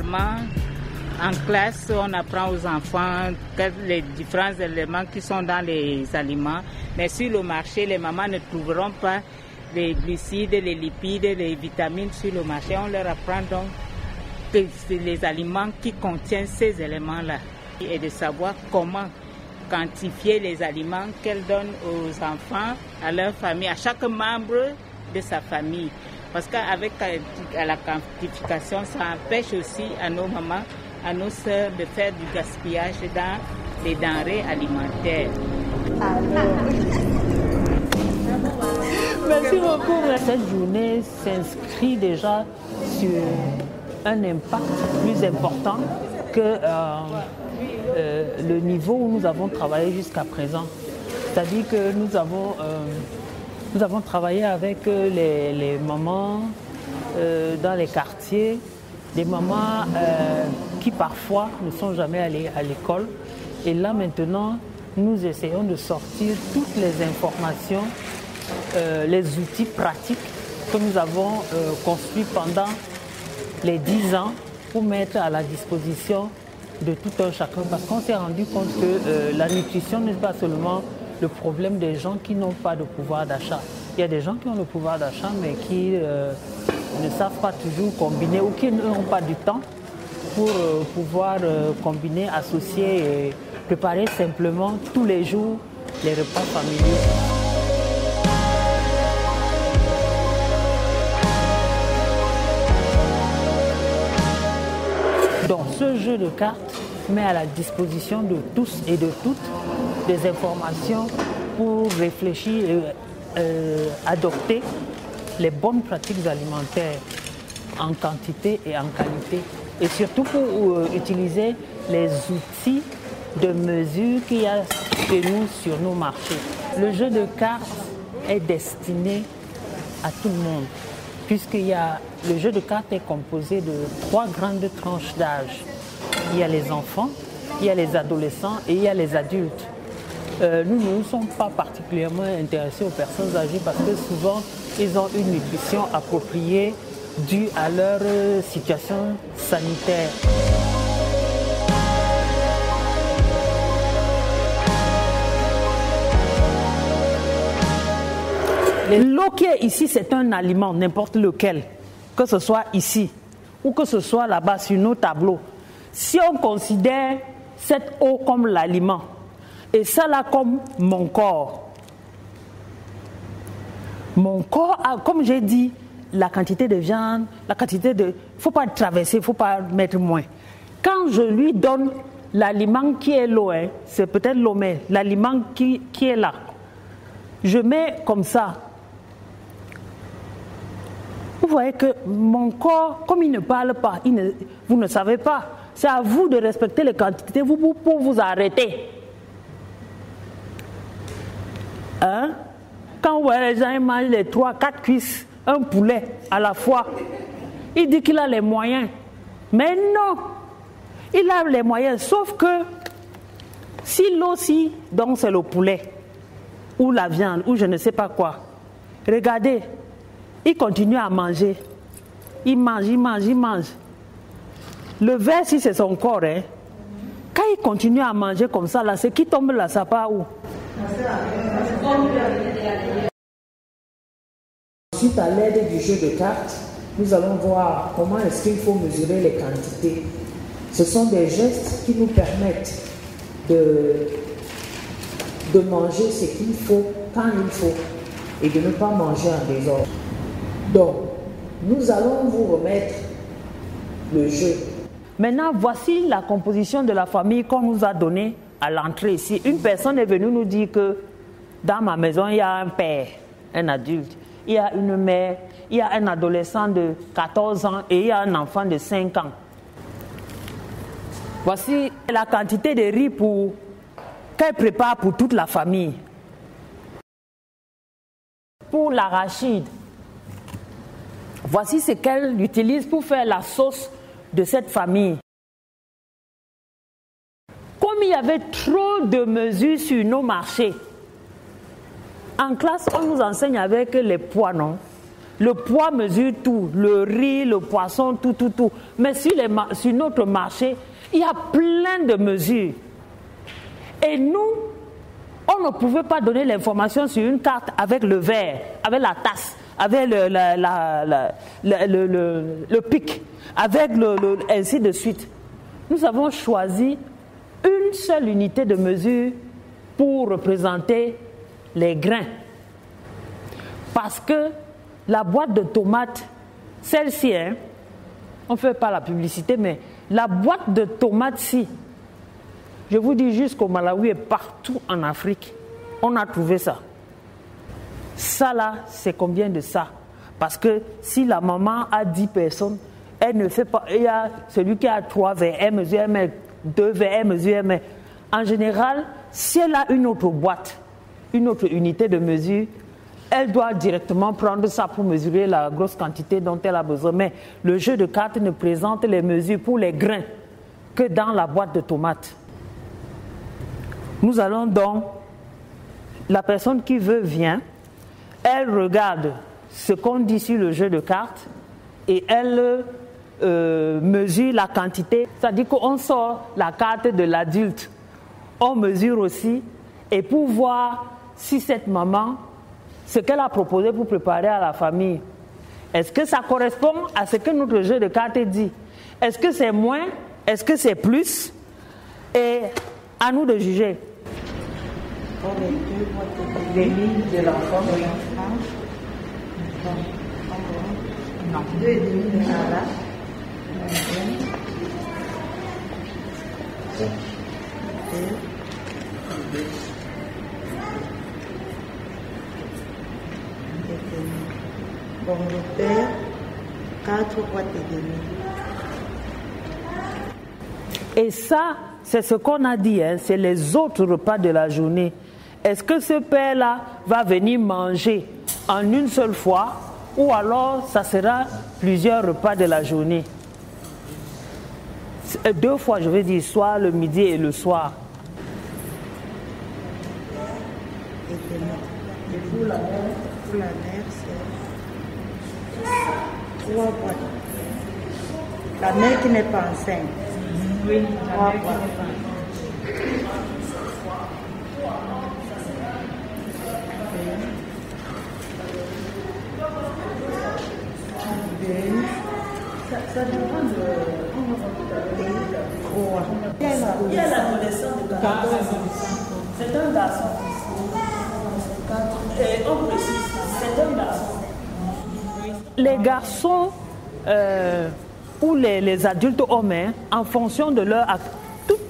normalement, en classe, on apprend aux enfants les différents éléments qui sont dans les aliments. Mais sur le marché, les mamans ne trouveront pas les glucides, les lipides, les vitamines sur le marché. On leur apprend donc que c'est les aliments qui contiennent ces éléments-là. Et de savoir comment quantifier les aliments qu'elles donnent aux enfants, à leur famille, à chaque membre de sa famille. Parce qu'avec la quantification, ça empêche aussi à nos mamans, à nos sœurs de faire du gaspillage dans les denrées alimentaires. Merci beaucoup. Cette journée s'inscrit déjà sur un impact plus important que le niveau où nous avons travaillé jusqu'à présent. C'est-à-dire que nous avons travaillé avec les mamans dans les quartiers, des mamans qui parfois ne sont jamais allées à l'école. Et là maintenant, nous essayons de sortir toutes les informations, les outils pratiques que nous avons construits pendant les 10 ans pour mettre à la disposition de tout un chacun. Parce qu'on s'est rendu compte que la nutrition n'est pas seulement le problème des gens qui n'ont pas de pouvoir d'achat. Il y a des gens qui ont le pouvoir d'achat mais qui ne savent pas toujours combiner ou qui n'ont pas du temps pour pouvoir combiner, associer et préparer simplement tous les jours les repas familiaux. Donc ce jeu de cartes met à la disposition de tous et de toutes des informations pour réfléchir et adopter les bonnes pratiques alimentaires en quantité et en qualité. Et surtout pour utiliser les outils de mesure qu'il y a chez nous sur nos marchés. Le jeu de cartes est destiné à tout le monde, le jeu de cartes est composé de 3 grandes tranches d'âge. Il y a les enfants, il y a les adolescents et il y a les adultes. Nous ne nous sommes pas particulièrement intéressés aux personnes âgées parce que souvent, ils ont une nutrition appropriée due à leur situation sanitaire. L'eau qui est ici, c'est un aliment, n'importe lequel, que ce soit ici ou que ce soit là-bas sur nos tableaux. Si on considère cette eau comme l'aliment et ça là comme mon corps a, comme j'ai dit, la quantité de viande, la quantité de... Il ne faut pas traverser, il ne faut pas mettre moins. Quand je lui donne l'aliment qui est l'eau, c'est peut-être l'eau, mais l'aliment qui est là, je mets comme ça. Vous voyez que mon corps, comme il ne parle pas, vous ne savez pas. C'est à vous de respecter les quantités pour vous arrêter. Hein? Quand vous voyez les gens ils mangent les 3-4 cuisses, un poulet à la fois, il dit qu'il a les moyens. Mais non, il a les moyens, sauf que si l'eau aussi, donc c'est le poulet, ou la viande, ou je ne sais pas quoi, regardez, il continue à manger. Il mange. Le verre, si c'est son corps, quand il continue à manger comme ça, là, c'est qui tombe là, ça part où? Ensuite, à l'aide du jeu de cartes, nous allons voir comment est-ce qu'il faut mesurer les quantités. Ce sont des gestes qui nous permettent de manger ce qu'il faut, quand il faut, et de ne pas manger en désordre. Donc, nous allons vous remettre le jeu. Maintenant, voici la composition de la famille qu'on nous a donnée à l'entrée ici. Une personne est venue nous dire que dans ma maison, il y a un père, un adulte, il y a une mère, il y a un adolescent de 14 ans et il y a un enfant de 5 ans. Voici la quantité de riz qu'elle prépare pour toute la famille. Pour l'arachide, voici ce qu'elle utilise pour faire la sauce de cette famille. Comme il y avait trop de mesures sur nos marchés, en classe, on nous enseigne avec les poids, non? Le poids mesure tout, le riz, le poisson, tout. Mais sur notre marché, il y a plein de mesures. Et nous, on ne pouvait pas donner l'information sur une carte avec le verre, avec la tasse, avec le pic, avec ainsi de suite. Nous avons choisi une seule unité de mesure pour représenter les grains. Parce que la boîte de tomates, celle-ci, on ne fait pas la publicité, mais la boîte de tomates-ci, je vous dis jusqu'au Malawi et partout en Afrique, on a trouvé ça. Ça là, c'est combien de ça? Parce que si la maman a 10 personnes, elle ne fait pas, il y a celui qui a 3 verres, elle mesure 1 mètre, 2 verres, elle mesure 1 mètre. En général, si elle a une autre boîte, une autre unité de mesure, elle doit directement prendre ça pour mesurer la grosse quantité dont elle a besoin. Mais le jeu de cartes ne présente les mesures pour les grains que dans la boîte de tomates. Nous allons donc, la personne qui veut vient, elle regarde ce qu'on dit sur le jeu de cartes et elle mesure la quantité. C'est-à-dire qu'on sort la carte de l'adulte, on mesure aussi, et pour voir si cette maman, ce qu'elle a proposé pour préparer à la famille, est-ce que ça correspond à ce que notre jeu de cartes dit? Est-ce que c'est moins? Est-ce que c'est plus? Et à nous de juger. Les lignes de l'enfant. Non. 2,5 de là. Bon, le père, 4 boîtes et demi. Et ça, c'est ce qu'on a dit, c'est les autres repas de la journée. Est-ce que ce père-là va venir manger en une seule fois ou alors ça sera plusieurs repas de la journée? 2 fois, je veux dire, soit le midi et le soir. Et pour la mère, c'est 3 boîtes. La mère qui n'est pas enceinte. Oui, 3 boîtes. Ça dépend de... Il y a l'adolescent de 14 ans. C'est un garçon. Et on précise, c'est un garçon. Les garçons ou les adultes hommes, en fonction de leur acte,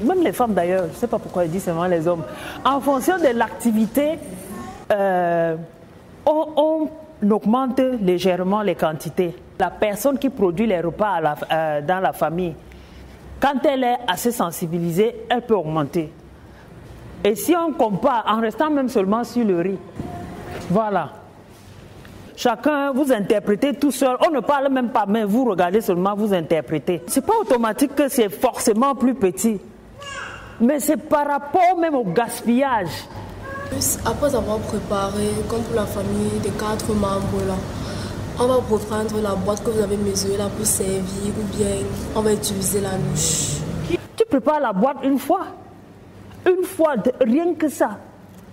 même les femmes d'ailleurs, je ne sais pas pourquoi ils disent seulement les hommes, en fonction de l'activité, on augmente légèrement les quantités. La personne qui produit les repas dans la famille, quand elle est assez sensibilisée, elle peut augmenter. Et si on compare, en restant même seulement sur le riz, voilà. Chacun, vous interprétez tout seul. On ne parle même pas, mais vous regardez seulement, vous interprétez. Ce n'est pas automatique que c'est forcément plus petit. Mais c'est par rapport même au gaspillage. Après avoir préparé, comme pour la famille des 4 membres là, on va reprendre la boîte que vous avez mesurée là pour servir ou bien on va utiliser la louche. Tu prépares la boîte une fois, rien que ça.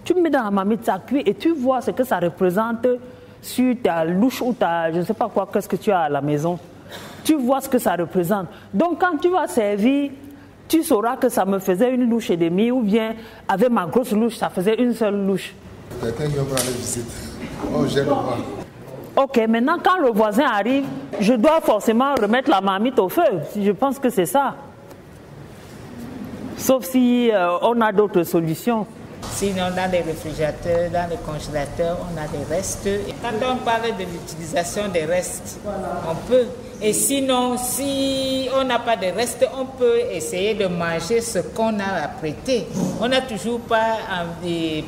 Tu mets dans la marmite, ça cuit et tu vois ce que ça représente sur ta louche ou je ne sais pas quoi, qu'est-ce que tu as à la maison. Tu vois ce que ça représente. Donc quand tu vas servir, tu sauras que ça me faisait une louche et demie ou bien avec ma grosse louche, ça faisait une seule louche. Quelqu'un qui va prendre visite. Oh, j'ai le droit. Ok, maintenant quand le voisin arrive, je dois forcément remettre la marmite au feu. Je pense que c'est ça. Sauf si on a d'autres solutions. Sinon, dans les réfrigérateurs, dans les congélateurs, on a des restes. Et quand on parle de l'utilisation des restes, on peut. Et sinon, si on n'a pas de restes, on peut essayer de manger ce qu'on a apprêté. On n'a toujours pas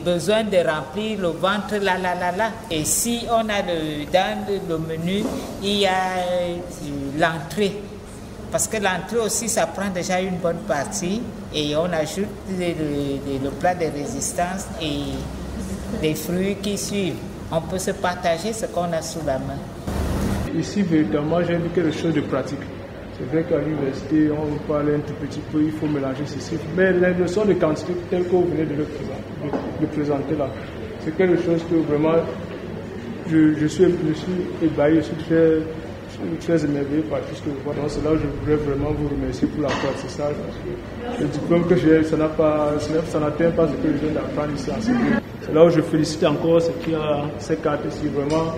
besoin de remplir le ventre là. Et si on a dans le menu, il y a l'entrée. Parce que l'entrée aussi, ça prend déjà une bonne partie. Et on ajoute le plat de résistance et les fruits qui suivent. On peut se partager ce qu'on a sous la main. ici, véritablement, j'ai vu quelque chose de pratique. C'est vrai qu'à l'université, on vous parle un tout petit peu, il faut mélanger ceci. Mais les leçons de quantité telles que vous venez de le présenter là, c'est quelque chose que vraiment, je suis ébahi, je suis très émerveillé par tout ce que je vois. Donc c'est là où je voudrais vraiment vous remercier pour l'apprentissage. Parce que le diplôme que j'ai, ça n'atteint pas ce que je viens d'apprendre ici en Sibérie. C'est là où je félicite encore ceux qui ont ces cartes ici. Vraiment,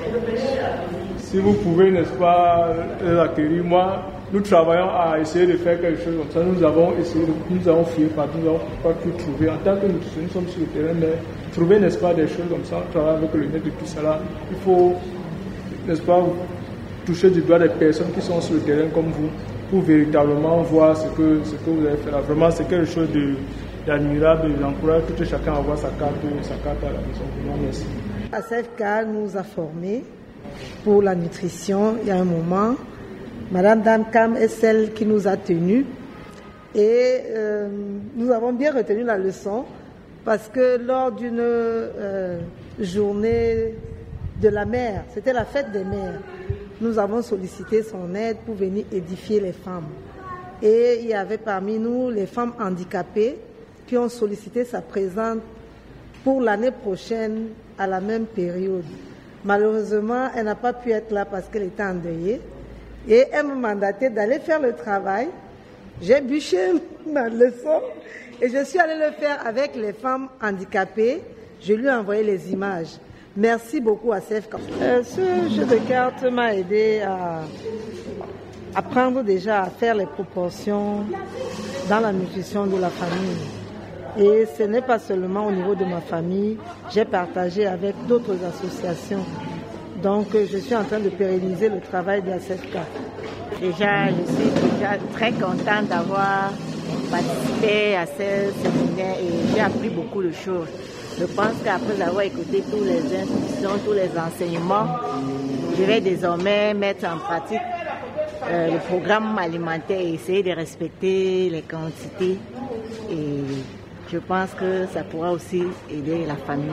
si vous pouvez, n'est-ce pas, les acquérir, moi, nous travaillons à essayer de faire quelque chose comme ça. Nous avons essayé, nous avons fouillé partout, nous n'avons pas pu trouver. En tant que nous sommes sur le terrain, mais trouver, n'est-ce pas, des choses comme ça, on travaille avec le net et tout ça là. Il faut, n'est-ce pas, toucher du doigt des personnes qui sont sur le terrain comme vous, pour véritablement voir ce que vous avez fait là. Vraiment, c'est quelque chose d'admirable. J'encourage tout chacun à avoir sa carte à la maison. Vraiment, merci. ACFK nous a formés pour la nutrition il y a un moment. Madame Damkam est celle qui nous a tenus et nous avons bien retenu la leçon parce que lors d'une journée de la mère, c'était la fête des mères, nous avons sollicité son aide pour venir édifier les femmes. Et il y avait parmi nous les femmes handicapées qui ont sollicité sa présence pour l'année prochaine à la même période. Malheureusement, elle n'a pas pu être là parce qu'elle était endeuillée. Et elle m'a mandaté d'aller faire le travail. J'ai bûché ma leçon et je suis allée le faire avec les femmes handicapées. Je lui ai envoyé les images. Merci beaucoup à CFK. Ce jeu de cartes m'a aidé à apprendre déjà à faire les proportions dans la nutrition de la famille. Et ce n'est pas seulement au niveau de ma famille, j'ai partagé avec d'autres associations. Donc je suis en train de pérenniser le travail de la CFK. Déjà, je suis déjà très contente d'avoir participé à ce séminaire et j'ai appris beaucoup de choses. Je pense qu'après avoir écouté tous les instructions, tous les enseignements, je vais désormais mettre en pratique le programme alimentaire et essayer de respecter les quantités. Et je pense que ça pourra aussi aider la famille.